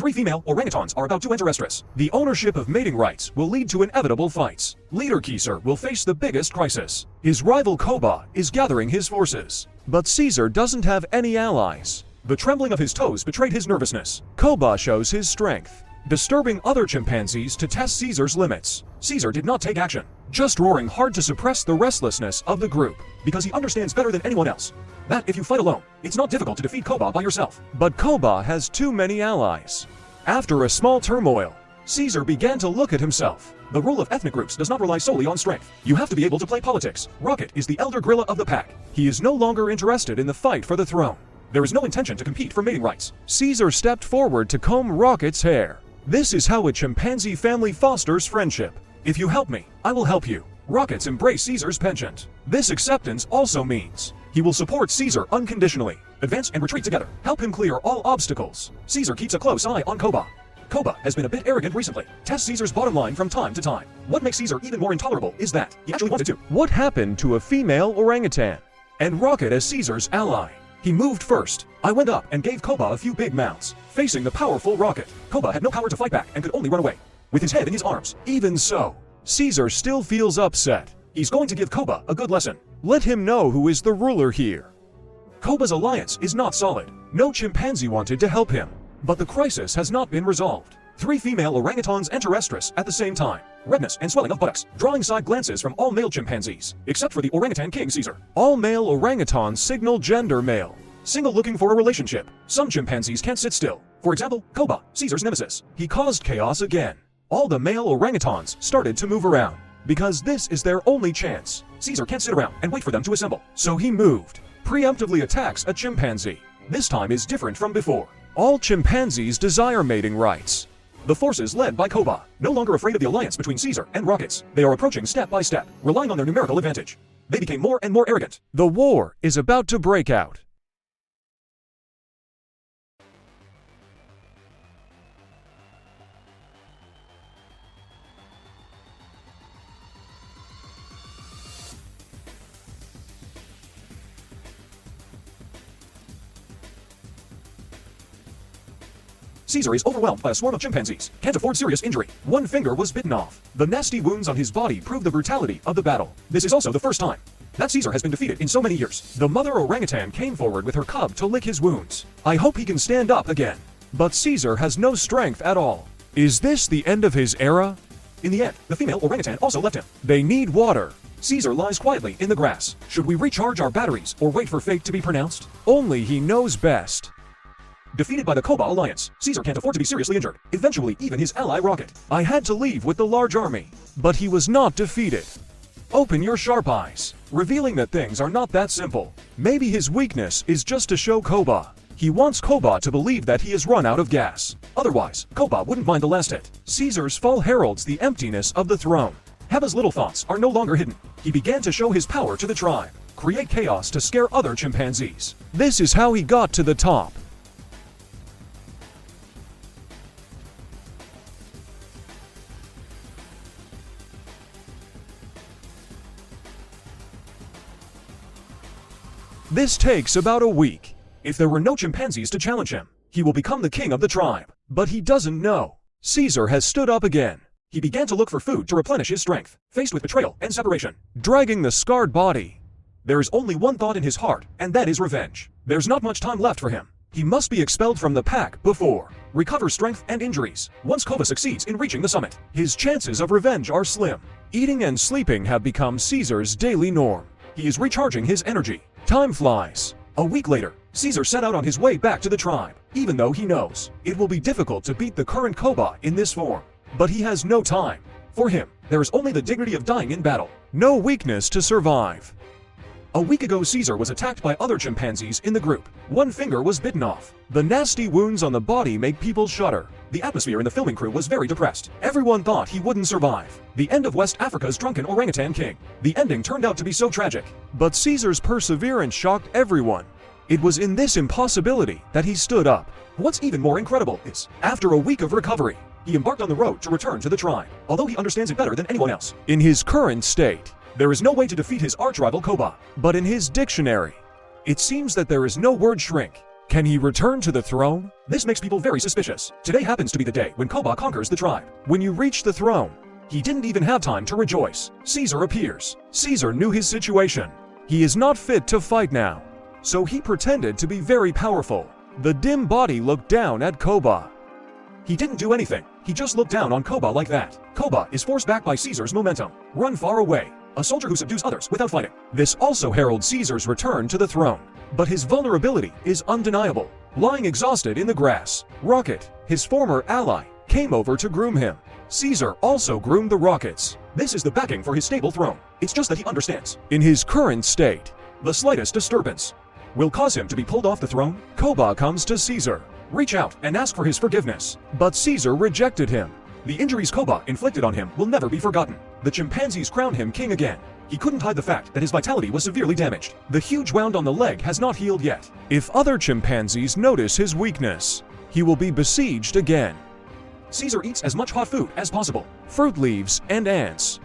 Three female orangutans are about to enter estrus. The ownership of mating rights will lead to inevitable fights. Leader Caesar will face the biggest crisis. His rival Koba is gathering his forces. But Caesar doesn't have any allies. The trembling of his toes betrayed his nervousness. Koba shows his strength, disturbing other chimpanzees to test Caesar's limits. Caesar did not take action, just roaring hard to suppress the restlessness of the group, because he understands better than anyone else that if you fight alone, it's not difficult to defeat Koba by yourself. But Koba has too many allies. After a small turmoil, Caesar began to look at himself. The rule of ethnic groups does not rely solely on strength. You have to be able to play politics. Rocket is the elder gorilla of the pack. He is no longer interested in the fight for the throne. There is no intention to compete for mating rights. Caesar stepped forward to comb Rocket's hair. This is how a chimpanzee family fosters friendship. If you help me, I will help you. Rockets embrace Caesar's penchant. This acceptance also means he will support Caesar unconditionally. Advance and retreat together. Help him clear all obstacles. Caesar keeps a close eye on Koba. Koba has been a bit arrogant recently. Tests Caesar's bottom line from time to time. What makes Caesar even more intolerable is that he actually wanted to. What happened to a female orangutan? And Rocket as Caesar's ally. He moved first. I went up and gave Koba a few big mounts, facing the powerful Rocket. Koba had no power to fight back and could only run away, with his head in his arms. Even so, Caesar still feels upset. He's going to give Koba a good lesson. Let him know who is the ruler here. Koba's alliance is not solid. No chimpanzee wanted to help him. But the crisis has not been resolved. Three female orangutans enter estrus at the same time. Redness and swelling of buttocks, drawing side glances from all male chimpanzees, except for the orangutan king Caesar. All male orangutans signal gender male. Single looking for a relationship. Some chimpanzees can't sit still. For example, Koba, Caesar's nemesis. He caused chaos again. All the male orangutans started to move around, because this is their only chance. Caesar can't sit around and wait for them to assemble. So he moved. Preemptively attacks a chimpanzee. This time is different from before. All chimpanzees desire mating rights. The forces led by Koba, no longer afraid of the alliance between Caesar and Rockets. They are approaching step by step, relying on their numerical advantage. They became more and more arrogant. The war is about to break out. Caesar is overwhelmed by a swarm of chimpanzees, can't afford serious injury. One finger was bitten off. The nasty wounds on his body prove the brutality of the battle. This is also the first time that Caesar has been defeated in so many years. The mother orangutan came forward with her cub to lick his wounds. I hope he can stand up again. But Caesar has no strength at all. Is this the end of his era? In the end, the female orangutan also left him. They need water. Caesar lies quietly in the grass. Should we recharge our batteries or wait for fate to be pronounced? Only he knows best. Defeated by the Koba alliance, Caesar can't afford to be seriously injured. Eventually, even his ally Rocket. I had to leave with the large army, but he was not defeated. Open your sharp eyes, revealing that things are not that simple. Maybe his weakness is just to show Koba. He wants Koba to believe that he has run out of gas. Otherwise, Koba wouldn't mind the last hit. Caesar's fall heralds the emptiness of the throne. Heba's little thoughts are no longer hidden. He began to show his power to the tribe, create chaos to scare other chimpanzees. This is how he got to the top. This takes about a week. If there were no chimpanzees to challenge him, he will become the king of the tribe. But he doesn't know. Caesar has stood up again. He began to look for food to replenish his strength, faced with betrayal and separation, dragging the scarred body. There is only one thought in his heart, and that is revenge. There's not much time left for him. He must be expelled from the pack before recover strength and injuries. Once Koba succeeds in reaching the summit, his chances of revenge are slim. Eating and sleeping have become Caesar's daily norm. He is recharging his energy. Time flies. A week later, Caesar set out on his way back to the tribe, even though he knows it will be difficult to beat the current Koba in this form. But he has no time. For him, there is only the dignity of dying in battle, no weakness to survive. A week ago, Caesar was attacked by other chimpanzees in the group. One finger was bitten off. The nasty wounds on the body make people shudder. The atmosphere in the filming crew was very depressed. Everyone thought he wouldn't survive. The end of West Africa's drunken orangutan king. The ending turned out to be so tragic. But Caesar's perseverance shocked everyone. It was in this impossibility that he stood up. What's even more incredible is, after a week of recovery, he embarked on the road to return to the tribe, although he understands it better than anyone else. In his current state, there is no way to defeat his arch-rival Koba. But in his dictionary, it seems that there is no word shrink. Can he return to the throne? This makes people very suspicious. Today happens to be the day when Koba conquers the tribe. When you reach the throne, he didn't even have time to rejoice. Caesar appears. Caesar knew his situation. He is not fit to fight now. So he pretended to be very powerful. The dim body looked down at Koba. He didn't do anything. He just looked down on Koba like that. Koba is forced back by Caesar's momentum. Run far away. A soldier who subdues others without fighting. This also heralds Caesar's return to the throne. But his vulnerability is undeniable. Lying exhausted in the grass, Rocket, his former ally, came over to groom him. Caesar also groomed the Rockets. This is the backing for his stable throne. It's just that he understands. In his current state, the slightest disturbance will cause him to be pulled off the throne. Koba comes to Caesar. Reach out and ask for his forgiveness. But Caesar rejected him. The injuries Koba inflicted on him will never be forgotten. The chimpanzees crowned him king again. He couldn't hide the fact that his vitality was severely damaged. The huge wound on the leg has not healed yet. If other chimpanzees notice his weakness, he will be besieged again. Caesar eats as much hot food as possible. Fruit leaves and ants.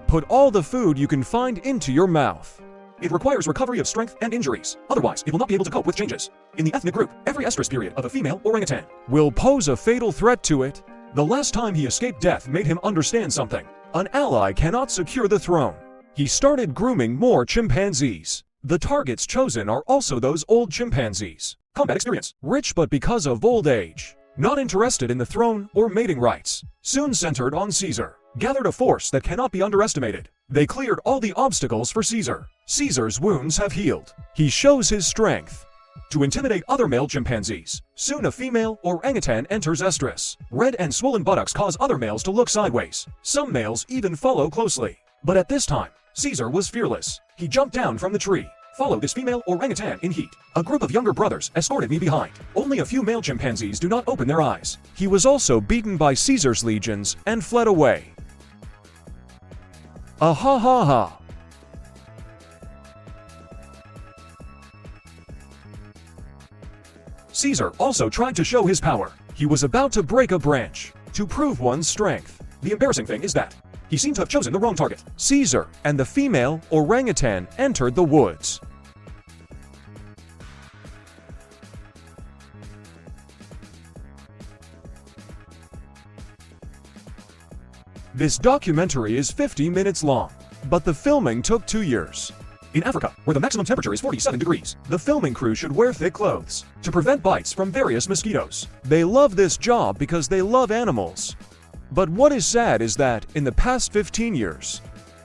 Put all the food you can find into your mouth. It requires recovery of strength and injuries. Otherwise, it will not be able to cope with changes. In the ethnic group, every estrus period of a female orangutan will pose a fatal threat to it. The last time he escaped death made him understand something. An ally cannot secure the throne. He started grooming more chimpanzees. The targets chosen are also those old chimpanzees. Combat experience. Rich but because of old age. Not interested in the throne or mating rights. Soon centered on Caesar. Gathered a force that cannot be underestimated. They cleared all the obstacles for Caesar. Caesar's wounds have healed. He shows his strength to intimidate other male chimpanzees. Soon a female orangutan enters estrus. Red and swollen buttocks cause other males to look sideways. Some males even follow closely. But at this time, Caesar was fearless. He jumped down from the tree. Follow this female orangutan in heat. A group of younger brothers escorted me behind. Only a few male chimpanzees do not open their eyes. He was also beaten by Caesar's legions and fled away. Ah ha ha ha. Caesar also tried to show his power. He was about to break a branch to prove one's strength. The embarrassing thing is that he seemed to have chosen the wrong target. Caesar and the female orangutan entered the woods. This documentary is 50 minutes long, but the filming took 2 years. In Africa, where the maximum temperature is 47 degrees, the filming crew should wear thick clothes to prevent bites from various mosquitoes. They love this job because they love animals. But what is sad is that, in the past 15 years,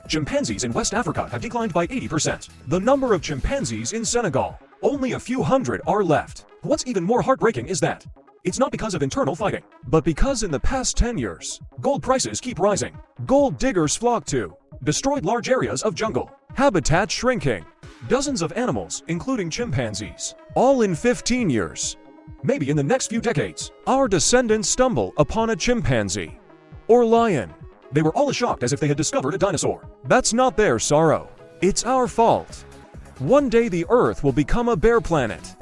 chimpanzees in West Africa have declined by 80%. The number of chimpanzees in Senegal, only a few hundred are left. What's even more heartbreaking is that it's not because of internal fighting, but because in the past 10 years, gold prices keep rising. Gold diggers flock to destroyed large areas of jungle, habitat shrinking, dozens of animals, including chimpanzees, all in 15 years. Maybe in the next few decades, our descendants stumble upon a chimpanzee or lion. They were all as shocked as if they had discovered a dinosaur. That's not their sorrow. It's our fault. One day the Earth will become a bear planet.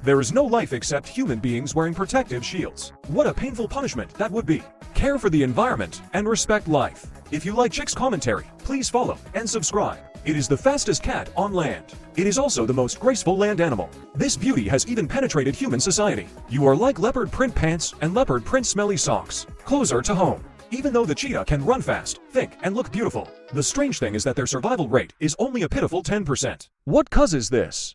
There is no life except human beings wearing protective shields. What a painful punishment that would be. Care for the environment and respect life. If you like Chick's commentary, please follow and subscribe. It is the fastest cat on land. It is also the most graceful land animal. This beauty has even penetrated human society. You are like leopard print pants and leopard print smelly socks. Closer to home. Even though the cheetah can run fast, think, and look beautiful, the strange thing is that their survival rate is only a pitiful 10%. What causes this?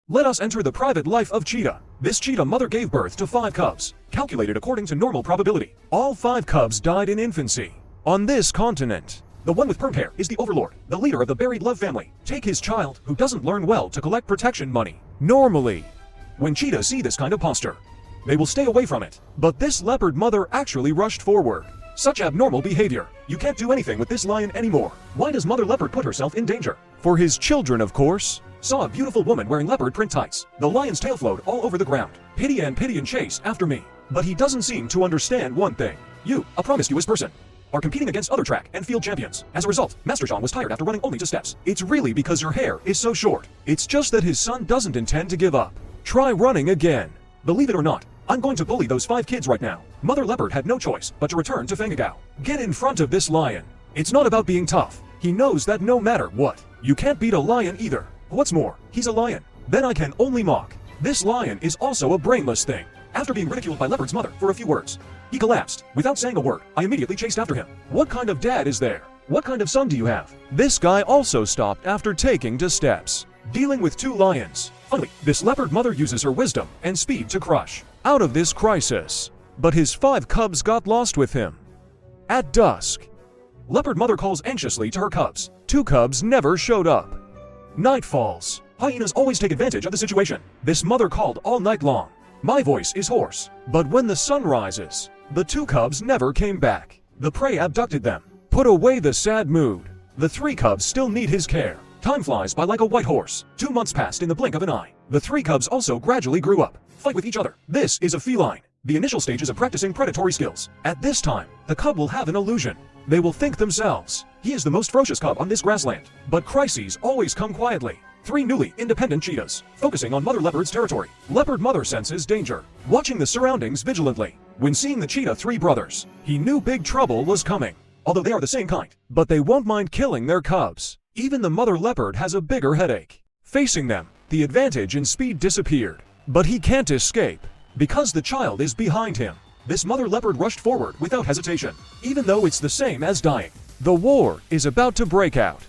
Let us enter the private life of Cheetah. This cheetah mother gave birth to 5 cubs, calculated according to normal probability. All 5 cubs died in infancy. On this continent, the one with perm hair is the overlord, the leader of the buried love family. Take his child, who doesn't learn well, to collect protection money. Normally, when cheetahs see this kind of posture, they will stay away from it. But this leopard mother actually rushed forward. Such abnormal behavior. You can't do anything with this lion anymore. Why does mother leopard put herself in danger? For his children, of course. Saw a beautiful woman wearing leopard print tights. The lion's tail flowed all over the ground. Pity and chase after me. But he doesn't seem to understand one thing. You, a promiscuous person, are competing against other track and field champions. As a result, Master Jean was tired after running only 2 steps. It's really because your hair is so short. It's just that his son doesn't intend to give up. Try running again. Believe it or not, I'm going to bully those 5 kids right now. Mother leopard had no choice but to return to Fangagao. Get in front of this lion. It's not about being tough. He knows that no matter what, you can't beat a lion either. What's more, he's a lion. Then I can only mock. This lion is also a brainless thing. After being ridiculed by Leopard's mother for a few words, he collapsed. Without saying a word, I immediately chased after him. What kind of dad is there? What kind of son do you have? This guy also stopped after taking 2 steps. Dealing with 2 lions. Finally, this leopard mother uses her wisdom and speed to crush out of this crisis. But his 5 cubs got lost with him. At dusk, leopard mother calls anxiously to her cubs. 2 cubs never showed up. Night falls. Hyenas always take advantage of the situation. This mother called all night long. My voice is hoarse. But when the sun rises, the 2 cubs never came back. The prey abducted them. Put away the sad mood. The 3 cubs still need his care. Time flies by like a white horse. 2 months passed in the blink of an eye. The 3 cubs also gradually grew up. Fight with each other. This is a feline. The initial stages of practicing predatory skills. At this time, the cub will have an illusion. They will think themselves, he is the most ferocious cub on this grassland. But crises always come quietly. 3 newly independent cheetahs, focusing on mother leopard's territory. Leopard mother senses danger, watching the surroundings vigilantly. When seeing the cheetah 3 brothers, he knew big trouble was coming. Although they are the same kind, but they won't mind killing their cubs. Even the mother leopard has a bigger headache. Facing them, the advantage in speed disappeared. But he can't escape, because the child is behind him. This mother leopard rushed forward without hesitation, even though it's the same as dying. The war is about to break out.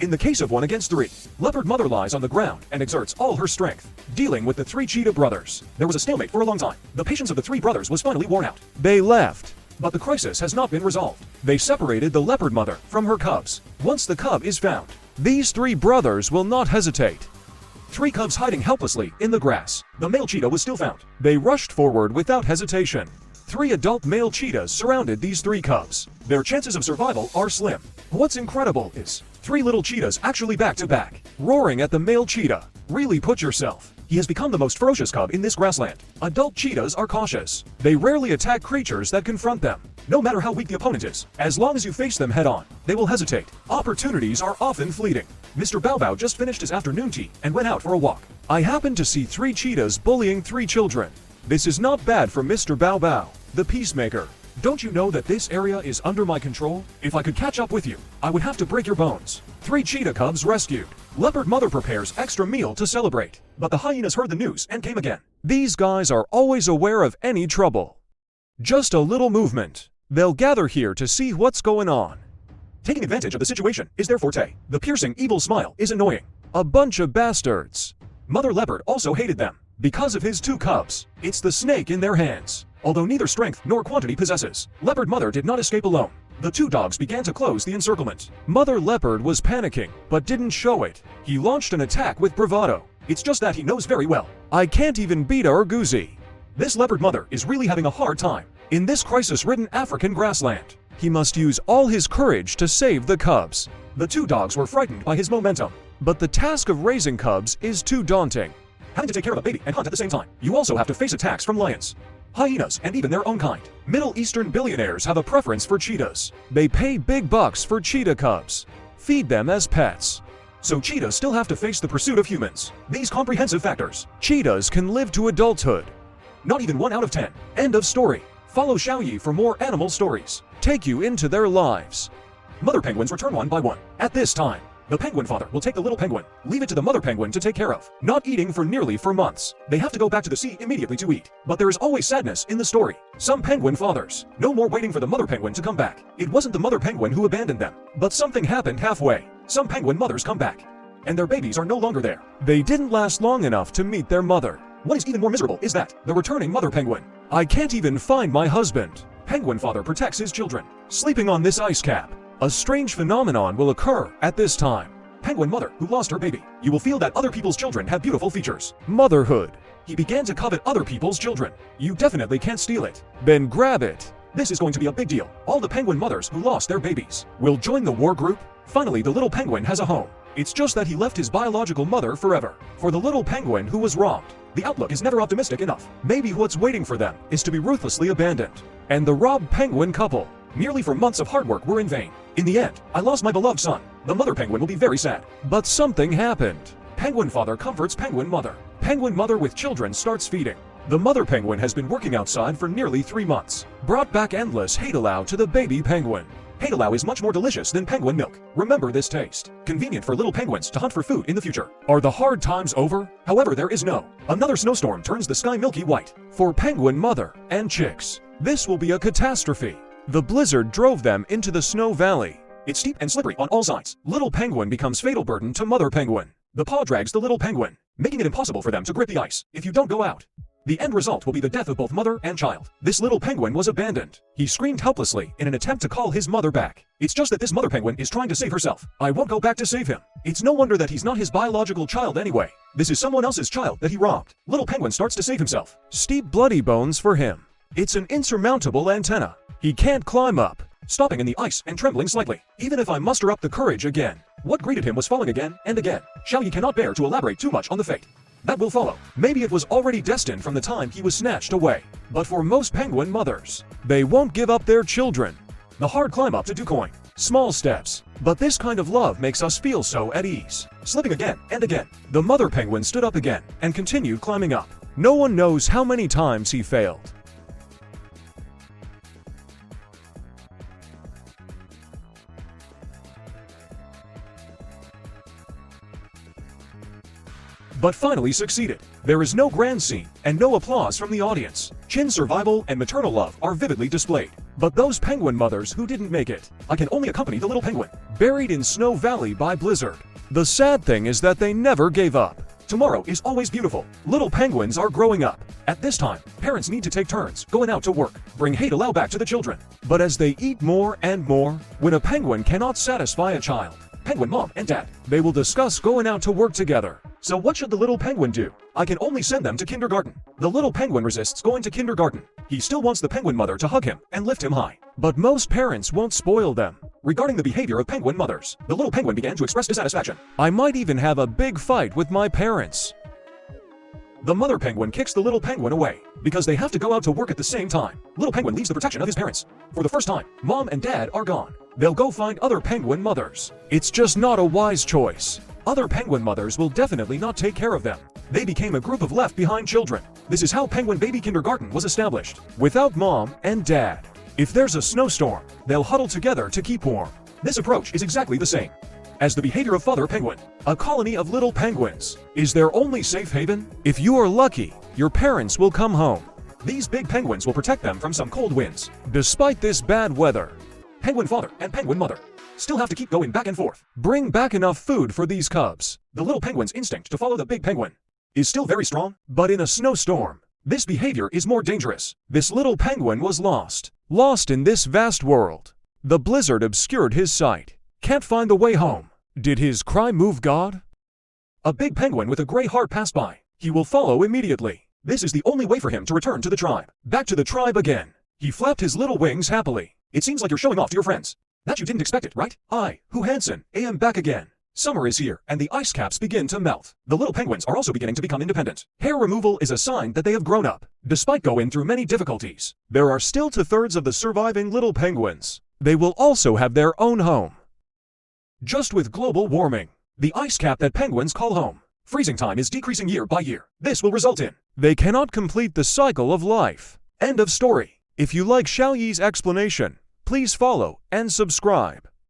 In the case of 1 against 3, leopard mother lies on the ground and exerts all her strength, dealing with the 3 cheetah brothers. There was a stalemate for a long time. The patience of the 3 brothers was finally worn out. They left, but the crisis has not been resolved. They separated the leopard mother from her cubs. Once the cub is found, these 3 brothers will not hesitate. 3 cubs hiding helplessly in the grass. The male cheetah was still found. They rushed forward without hesitation. 3 adult male cheetahs surrounded these 3 cubs. Their chances of survival are slim. What's incredible is 3 little cheetahs actually back to back, roaring at the male cheetah. Really put yourself. He has become the most ferocious cub in this grassland. Adult cheetahs are cautious. They rarely attack creatures that confront them. No matter how weak the opponent is, as long as you face them head on, they will hesitate. Opportunities are often fleeting. Mr. Bow Bow just finished his afternoon tea and went out for a walk. I happened to see 3 cheetahs bullying 3 children. This is not bad for Mr. Bow Bow, the peacemaker. Don't you know that this area is under my control? If I could catch up with you, I would have to break your bones. 3 cheetah cubs rescued. Leopard mother prepares extra meal to celebrate. But the hyenas heard the news and came again. These guys are always aware of any trouble. Just a little movement. They'll gather here to see what's going on. Taking advantage of the situation is their forte. The piercing evil smile is annoying. A bunch of bastards. Mother leopard also hated them. Because of his 2 cubs, it's the snake in their hands. Although neither strength nor quantity possesses, leopard mother did not escape alone. The 2 dogs began to close the encirclement. Mother leopard was panicking, but didn't show it. He launched an attack with bravado. It's just that he knows very well. I can't even beat a Urguzi. This leopard mother is really having a hard time. In this crisis-ridden African grassland, he must use all his courage to save the cubs. The 2 dogs were frightened by his momentum, but the task of raising cubs is too daunting. Having to take care of a baby and hunt at the same time, you also have to face attacks from lions, hyenas, and even their own kind. Middle Eastern billionaires have a preference for cheetahs. They pay big bucks for cheetah cubs, feed them as pets. So cheetahs still have to face the pursuit of humans. These comprehensive factors. Cheetahs can live to adulthood. Not even 1 out of 10. End of story. Follow Xiaoyi for more animal stories. Take you into their lives. Mother penguins return 1 by 1. At this time, the penguin father will take the little penguin, leave it to the mother penguin to take care of. Not eating for nearly 4 months. They have to go back to the sea immediately to eat. But there is always sadness in the story. Some penguin fathers, no more waiting for the mother penguin to come back. It wasn't the mother penguin who abandoned them. But something happened halfway. Some penguin mothers come back, and their babies are no longer there. They didn't last long enough to meet their mother. What is even more miserable is that, the returning mother penguin. I can't even find my husband. Penguin father protects his children, sleeping on this ice cap. A strange phenomenon will occur at this time. Penguin mother who lost her baby. You will feel that other people's children have beautiful features. Motherhood. He began to covet other people's children. You definitely can't steal it. Then grab it. This is going to be a big deal. All the penguin mothers who lost their babies will join the war group. Finally, the little penguin has a home. It's just that he left his biological mother forever. For the little penguin who was wronged, the outlook is never optimistic enough. Maybe what's waiting for them is to be ruthlessly abandoned. And the robbed penguin couple, nearly 4 months of hard work, were in vain. In the end, I lost my beloved son. The mother penguin will be very sad. But something happened. Penguin father comforts penguin mother. Penguin mother with children starts feeding. The mother penguin has been working outside for nearly 3 months. Brought back endless Cheetah to the baby penguin. Cheetah is much more delicious than penguin milk. Remember this taste. Convenient for little penguins to hunt for food in the future. Are the hard times over? However, there is no. Another snowstorm turns the sky milky white. For penguin mother and chicks, this will be a catastrophe. The blizzard drove them into the snow valley. It's steep and slippery on all sides. Little penguin becomes fatal burden to mother penguin. The paw drags the little penguin, making it impossible for them to grip the ice if you don't go out. The end result will be the death of both mother and child. This little penguin was abandoned. He screamed helplessly in an attempt to call his mother back. It's just that this mother penguin is trying to save herself. I won't go back to save him. It's no wonder that he's not his biological child anyway. This is someone else's child that he robbed. Little penguin starts to save himself. Steep bloody bones for him. It's an insurmountable antenna. He can't climb up, stopping in the ice and trembling slightly. Even if I muster up the courage again. What greeted him was falling again and again. Shall cannot bear to elaborate too much on the fate that will follow. Maybe it was already destined from the time he was snatched away. But for most penguin mothers, they won't give up their children. The hard climb up to Ducoin. Small steps. But this kind of love makes us feel so at ease. Slipping again and again. The mother penguin stood up again and continued climbing up. No one knows how many times he failed. But finally succeeded. There is no grand scene and no applause from the audience. Chin's survival and maternal love are vividly displayed. But those penguin mothers who didn't make it, I can only accompany the little penguin, buried in Snow Valley by blizzard. The sad thing is that they never gave up. Tomorrow is always beautiful. Little penguins are growing up. At this time, parents need to take turns going out to work, bring Cheetah back to the children. But as they eat more and more, when a penguin cannot satisfy a child, penguin mom and dad, they will discuss going out to work together. So what should the little penguin do? I can only send them to kindergarten. The little penguin resists going to kindergarten. He still wants the penguin mother to hug him and lift him high. But most parents won't spoil them. Regarding the behavior of penguin mothers, the little penguin began to express dissatisfaction. I might even have a big fight with my parents. The mother penguin kicks the little penguin away because they have to go out to work at the same time. Little penguin leaves the protection of his parents. For the first time, mom and dad are gone. They'll go find other penguin mothers. It's just not a wise choice. Other penguin mothers will definitely not take care of them. They became a group of left-behind children. This is how penguin baby kindergarten was established. Without mom and dad. If there's a snowstorm, they'll huddle together to keep warm. This approach is exactly the same as the behavior of father penguin. A colony of little penguins is their only safe haven. If you are lucky, your parents will come home. These big penguins will protect them from some cold winds. Despite this bad weather, penguin father and penguin mother still have to keep going back and forth. Bring back enough food for these cubs. The little penguin's instinct to follow the big penguin is still very strong, but in a snowstorm, this behavior is more dangerous. This little penguin was lost. Lost in this vast world. The blizzard obscured his sight. Can't find the way home. Did his cry move God? A big penguin with a gray heart passed by. He will follow immediately. This is the only way for him to return to the tribe. Back to the tribe again. He flapped his little wings happily. It seems like you're showing off to your friends. That you didn't expect it, right? I, Who Hansen, am back again. Summer is here, and the ice caps begin to melt. The little penguins are also beginning to become independent. Hair removal is a sign that they have grown up. Despite going through many difficulties, there are still 2/3 of the surviving little penguins. They will also have their own home. Just with global warming, the ice cap that penguins call home, freezing time is decreasing year by year. This will result in they cannot complete the cycle of life. End of story. If you like Xiaoyi's explanation, please follow and subscribe.